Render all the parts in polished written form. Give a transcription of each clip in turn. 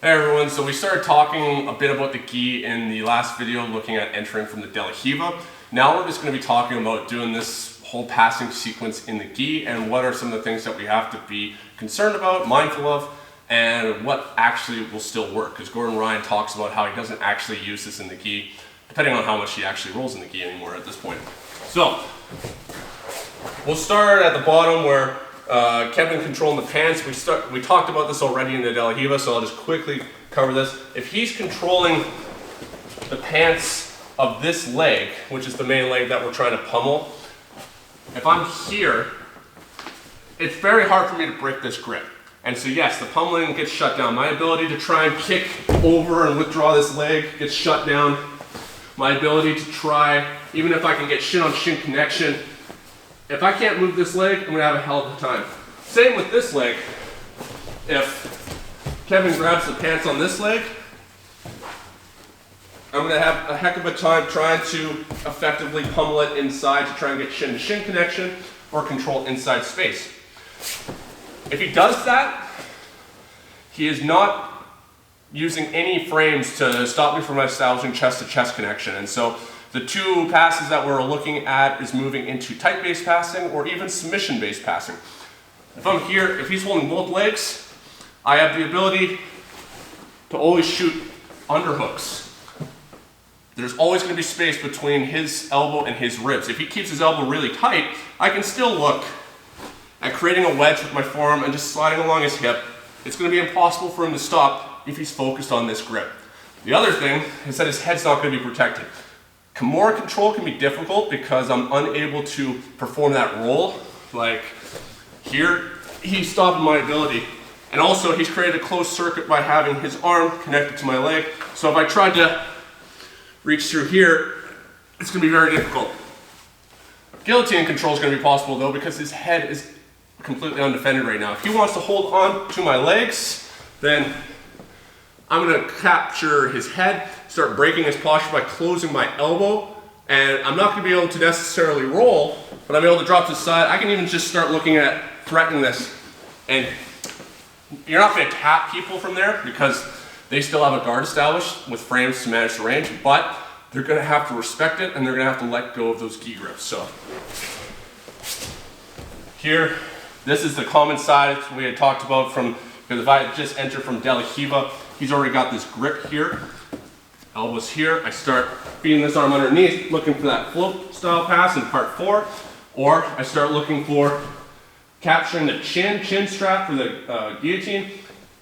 Hey everyone, so we started talking a bit about the gi in the last video, looking at entering from the De La Riva. Now we're just going to be talking about doing this whole passing sequence in the gi and what are some of the things that we have to be concerned about, mindful of, and what actually will still work. Because Gordon Ryan talks about how he doesn't actually use this in the gi, depending on how much he actually rolls in the gi anymore at this point. So, we'll start at the bottom where Kevin controlling the pants. We talked about this already in the De La Riva, so I'll just quickly cover this. If he's controlling the pants of this leg, which is the main leg that we're trying to pummel, if I'm here, it's very hard for me to break this grip. And so yes, the pummeling gets shut down. My ability to try and kick over and withdraw this leg gets shut down. My ability to try, even if I can get shin on shin connection, if I can't move this leg, I'm gonna have a hell of a time. Same with this leg. If Kevin grabs the pants on this leg, I'm gonna have a heck of a time trying to effectively pummel it inside to try and get shin to shin connection or control inside space. If he does that, he is not using any frames to stop me from establishing chest to chest connection. And so the two passes that we're looking at is moving into tight-based passing or even submission-based passing. If I'm here, if he's holding both legs, I have the ability to always shoot underhooks. There's always going to be space between his elbow and his ribs. If he keeps his elbow really tight, I can still look at creating a wedge with my forearm and just sliding along his hip. It's going to be impossible for him to stop if he's focused on this grip. The other thing is that his head's not going to be protected. More control can be difficult because I'm unable to perform that roll. Like here, he's stopping my ability. And also he's created a closed circuit by having his arm connected to my leg. So if I tried to reach through here, it's gonna be very difficult. Guillotine control is gonna be possible though because his head is completely undefended right now. If he wants to hold on to my legs, then I'm gonna capture his head, start breaking his posture by closing my elbow, and I'm not gonna be able to necessarily roll, but I'm able to drop to the side. I can even just start looking at threatening this. And you're not gonna tap people from there because they still have a guard established with frames to manage the range, but they're gonna have to respect it and they're gonna have to let go of those gi grips. So here, this is the common side we had talked about from, because if I just enter from De La Riva, he's already got this grip here, elbows here. I start feeding this arm underneath, looking for that float style pass in part 4, or I start looking for capturing the chin strap for the guillotine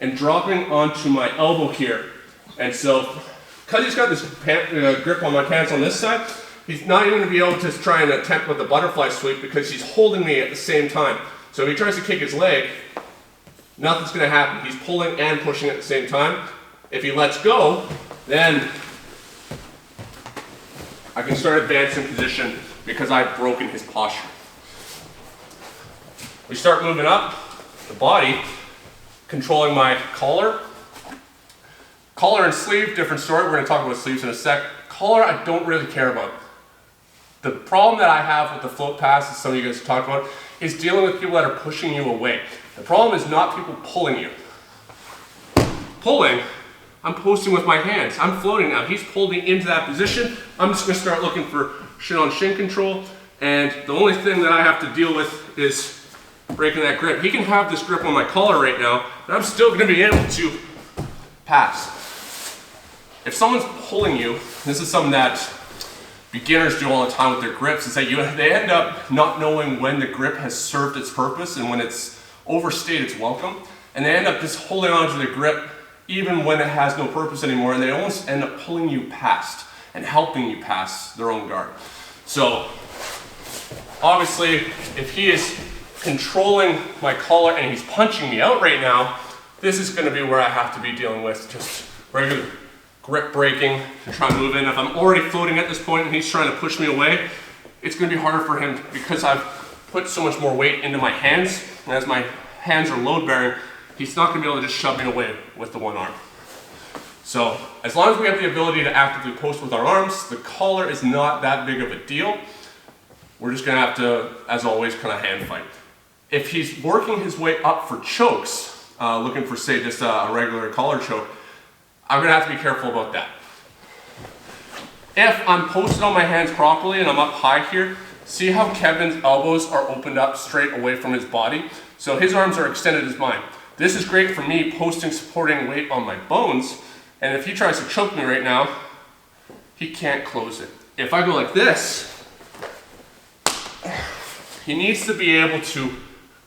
and dropping onto my elbow here. And so, because he's got this grip on my pants on this side, he's not even going to be able to try and attempt with the butterfly sweep because he's holding me at the same time. So if he tries to kick his leg, nothing's going to happen. He's pulling and pushing at the same time. If he lets go, then I can start advancing position because I've broken his posture. We start moving up the body, controlling my collar. Collar and sleeve, different story. We're going to talk about sleeves in a sec. Collar, I don't really care about. The problem that I have with the float pass, as some of you guys talked about, is dealing with people that are pushing you away. The problem is not people pulling you. Pulling, I'm posting with my hands. I'm floating now. He's pulled me into that position. I'm just going to start looking for shin on shin control. And the only thing that I have to deal with is breaking that grip. He can have this grip on my collar right now, and I'm still going to be able to pass. If someone's pulling you, this is something that beginners do all the time with their grips, is that they end up not knowing when the grip has served its purpose and when it's overstayed its welcome, and they end up just holding on to the grip even when it has no purpose anymore, and they almost end up pulling you past and helping you pass their own guard. So obviously if he is controlling my collar and he's punching me out right now, this is going to be where I have to be dealing with just regular grip breaking to try and move in. If I'm already floating at this point and he's trying to push me away, it's going to be harder for him because I've put so much more weight into my hands, and as my hands are load bearing, he's not going to be able to just shove me away with the one arm. So as long as we have the ability to actively post with our arms, the collar is not that big of a deal. We're just going to have to, as always, kind of hand fight. If he's working his way up for chokes, looking for, say, just a regular collar choke, I'm gonna have to be careful about that. If I'm posted on my hands properly and I'm up high here, see how Kevin's elbows are opened up straight away from his body? So his arms are extended as mine. This is great for me posting supporting weight on my bones, and if he tries to choke me right now, he can't close it. If I go like this, he needs to be able to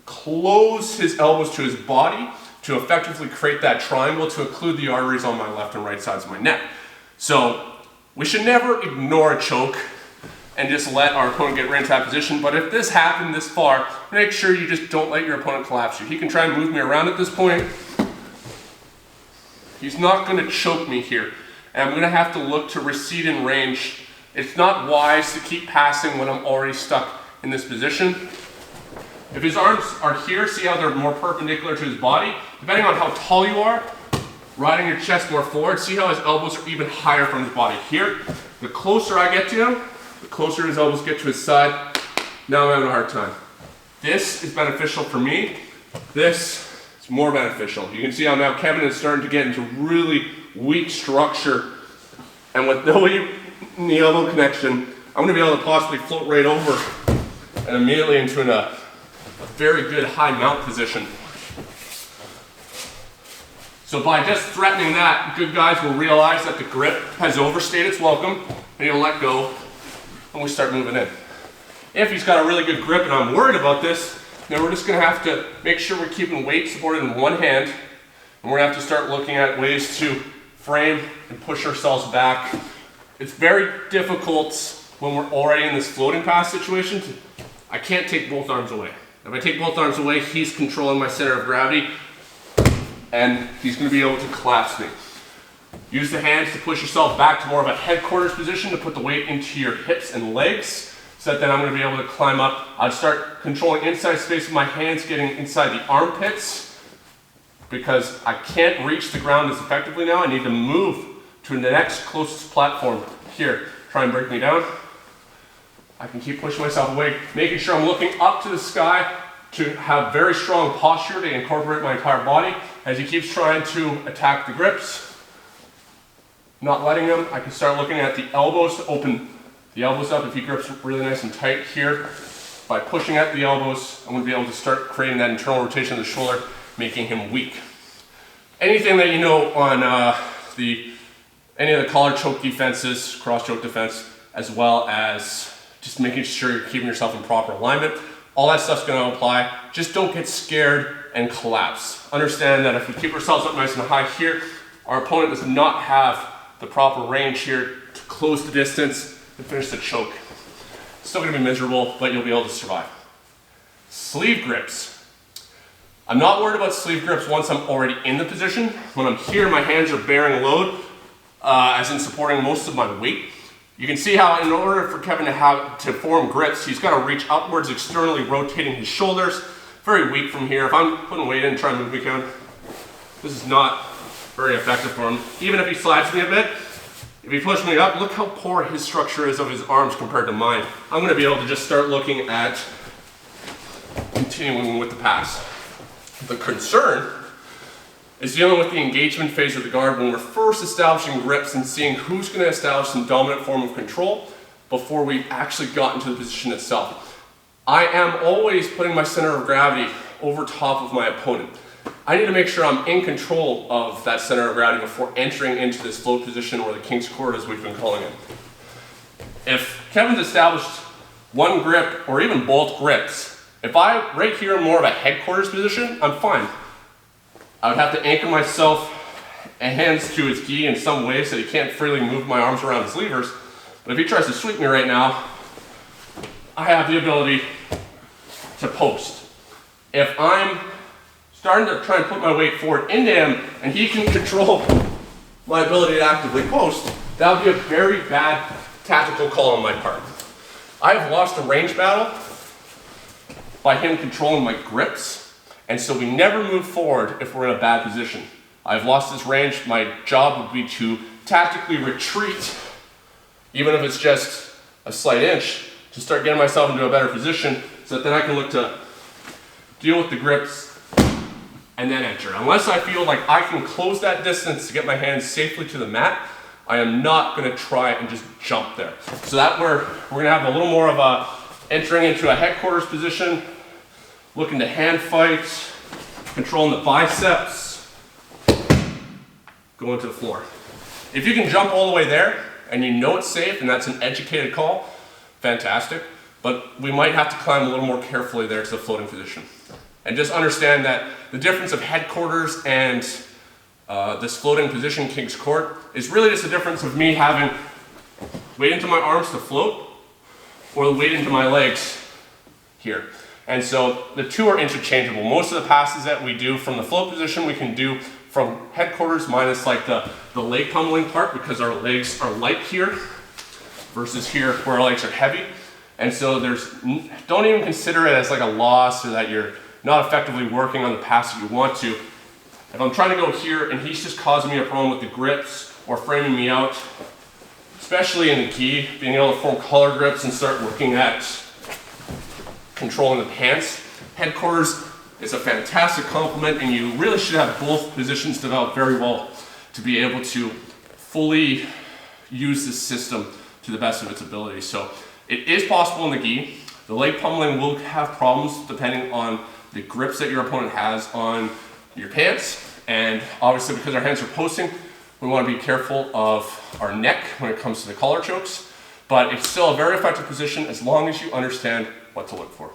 close his elbows to his body to effectively create that triangle to occlude the arteries on my left and right sides of my neck. So we should never ignore a choke and just let our opponent get right into that position. But if this happened this far, make sure you just don't let your opponent collapse you. He can try and move me around at this point. He's not going to choke me here. And I'm going to have to look to recede in range. It's not wise to keep passing when I'm already stuck in this position. If his arms are here, see how they're more perpendicular to his body? Depending on how tall you are, riding your chest more forward, see how his elbows are even higher from his body. Here, the closer I get to him, the closer his elbows get to his side. Now I'm having a hard time. This is beneficial for me. This is more beneficial. You can see how now Kevin is starting to get into really weak structure. And with no knee elbow connection, I'm going to be able to possibly float right over and immediately into a very good high mount position. So by just threatening that, good guys will realize that the grip has overstayed its welcome, and he'll let go, and we start moving in. If he's got a really good grip and I'm worried about this, then we're just going to have to make sure we're keeping weight supported in one hand, and we're going to have to start looking at ways to frame and push ourselves back. It's very difficult when we're already in this floating pass situation. I can't take both arms away. If I take both arms away, he's controlling my center of gravity, and he's going to be able to collapse me. Use the hands to push yourself back to more of a headquarters position to put the weight into your hips and legs, so that then I'm going to be able to climb up. I'd start controlling inside space with my hands getting inside the armpits, because I can't reach the ground as effectively now. I need to move to the next closest platform here. Try and break me down. I can keep pushing myself away, making sure I'm looking up to the sky to have very strong posture to incorporate my entire body. As he keeps trying to attack the grips, not letting him, I can start looking at the elbows to open the elbows up. If he grips really nice and tight here, by pushing at the elbows, I'm going to be able to start creating that internal rotation of the shoulder, making him weak. Anything that you know on any of the collar choke defenses, cross choke defense, as well as just making sure you're keeping yourself in proper alignment. All that stuff's going to apply. Just don't get scared and collapse. Understand that if we keep ourselves up nice and high here, our opponent does not have the proper range here to close the distance and finish the choke. It's still going to be miserable, but you'll be able to survive. Sleeve grips. I'm not worried about sleeve grips once I'm already in the position. When I'm here, my hands are bearing load, as in supporting most of my weight. You can see how in order for Kevin to form grips, he's got to reach upwards, externally rotating his shoulders. Very weak from here. If I'm putting weight in and trying to move me, Kevin, this is not very effective for him. Even if he slaps me a bit, if he pushes me up, look how poor his structure is of his arms compared to mine. I'm going to be able to just start looking at continuing with the pass. The concern is dealing with the engagement phase of the guard when we're first establishing grips and seeing who's going to establish some dominant form of control before we've actually gotten to the position itself. I am always putting my center of gravity over top of my opponent. I need to make sure I'm in control of that center of gravity before entering into this float position, or the king's court as we've been calling it. If Kevin's established one grip or even both grips, if I right here in more of a headquarters position, I'm fine. I would have to anchor myself and hands to his gi in some way so he can't freely move my arms around his levers. But if he tries to sweep me right now, I have the ability to post. If I'm starting to try and put my weight forward into him and he can control my ability to actively post, that would be a very bad tactical call on my part. I've lost a range battle by him controlling my grips. And so we never move forward if we're in a bad position. I've lost this range. My job would be to tactically retreat, even if it's just a slight inch, to start getting myself into a better position so that then I can look to deal with the grips and then enter. Unless I feel like I can close that distance to get my hands safely to the mat, I am not gonna try and just jump there. So that we're gonna have a little more of a entering into a headquarters position, looking to hand fight, controlling the biceps, going to the floor. If you can jump all the way there and you know it's safe and that's an educated call, fantastic. But we might have to climb a little more carefully there to the floating position. And just understand that the difference of headquarters and this floating position, King's Court, is really just the difference of me having weight into my arms to float or the weight into my legs here. And so the two are interchangeable. Most of the passes that we do from the float position, we can do from headquarters minus like the leg pummeling part, because our legs are light here versus here where our legs are heavy. And so don't even consider it as like a loss or that you're not effectively working on the pass that you want to. If I'm trying to go here and he's just causing me a problem with the grips or framing me out, especially in the gi, being able to form collar grips and start looking at controlling the pants. Headquarters is a fantastic complement, and you really should have both positions developed very well to be able to fully use this system to the best of its ability. So it is possible in the gi. The leg pummeling will have problems depending on the grips that your opponent has on your pants, and obviously because our hands are posting, we want to be careful of our neck when it comes to the collar chokes, but it's still a very effective position as long as you understand what to look for.